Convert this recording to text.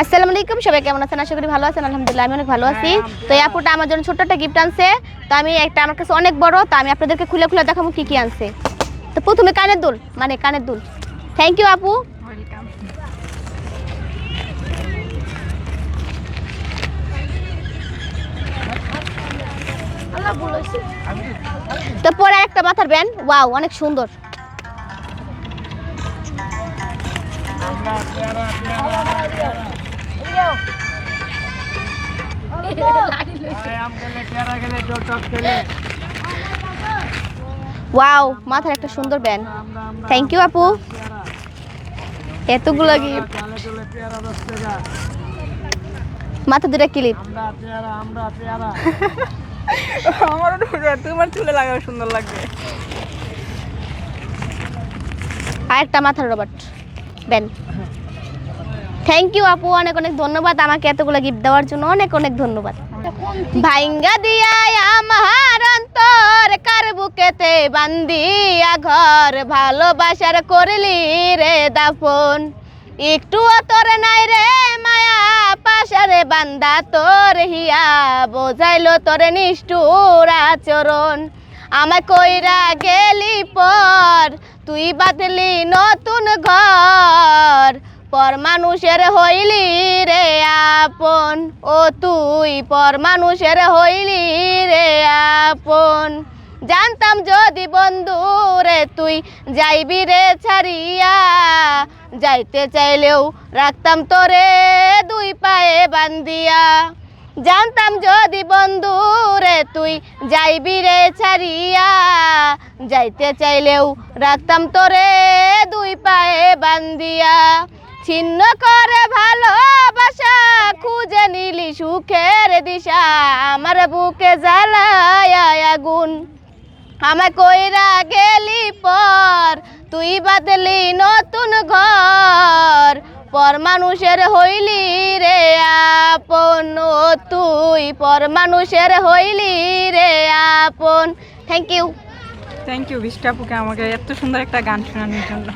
আসসালামু আলাইকুম, সবাই কেমন আছেন? আশা করি ভালো আছেন। আলহামদুলিল্লাহ আমি অনেক ভালো আছি। তো এই আপুটা আমার জন্য ছোট্ট একটা গিফট আনছে। তো আমি একটা, আমার কাছে অনেক বড়, তো আমি আপনাদেরকে খুলে খুলে দেখাবো কি কি আনছে। তো প্রথমে কানের দুল, মানে কানের দুল। থ্যাংক ইউ আপু। ওয়েলকাম। তো পরে একটা মাথার ব্যান্ড, ওয়াও অনেক সুন্দর। ওয়াও, মাথার একটা সুন্দর ব্যান্ড। থ্যাংক ইউ আপু। এতগুলো গিফট, মাথা দুটা ক্লিপ। আমারও তোমার চুলে লাগাও সুন্দর লাগবে। আর একটা মাথার রবার্ট ব্যান্ড। থ্যাংক ইউ আপু, অনেক অনেক ধন্যবাদ আমাকে এতগুলো গিফট দেওয়ার জন্য, অনেক অনেক ধন্যবাদ। ভাইঙ্গা দিয়া আমার অন্তর কার বুকেতে বান্দিয়া ঘর, ভালোবাসার করলি রে দাফন, একটুও তোর নাই রে মায়া পাশারে বান্দা তোর হিয়া, বোঝাইলো তোর নিষ্ঠুর আচরণ, আমায় কইরা গেলি পর, তুই বাঁধলি নতুন ঘর, পর মানুষের হইলি রে আপন, ও তুই পর মানুষের হইলি রে আপন, জানতাম যদি বন্ধু রে তুই যাইবি রে ছাড়িয়া, যাইতে চাইলেও রাখতাম তোরে দুই পায়ে বান্দিয়া, জানতাম যদি বন্ধু রে তুই যাইবি রে ছাড়িয়া, যাইতে চাইলেও রাখতাম তোরে দুই পায়ে বান্দিয়া, ছিন্ন করে ভালোবাসা খুঁজে নিলি সুখের দিশা, আমার বুকে জ্বালায় আগুন, আমায় কইরা গেলি পর, তুই বাদলি নতুন ঘর, পর মানুষের হইলি রে আপন, ও তুই পর মানুষের হইলি রে আপন। Thank you. থ্যাংক ইউ বিষ্টাপুকে আমাকে এত সুন্দর একটা গান শোনানোর জন্য।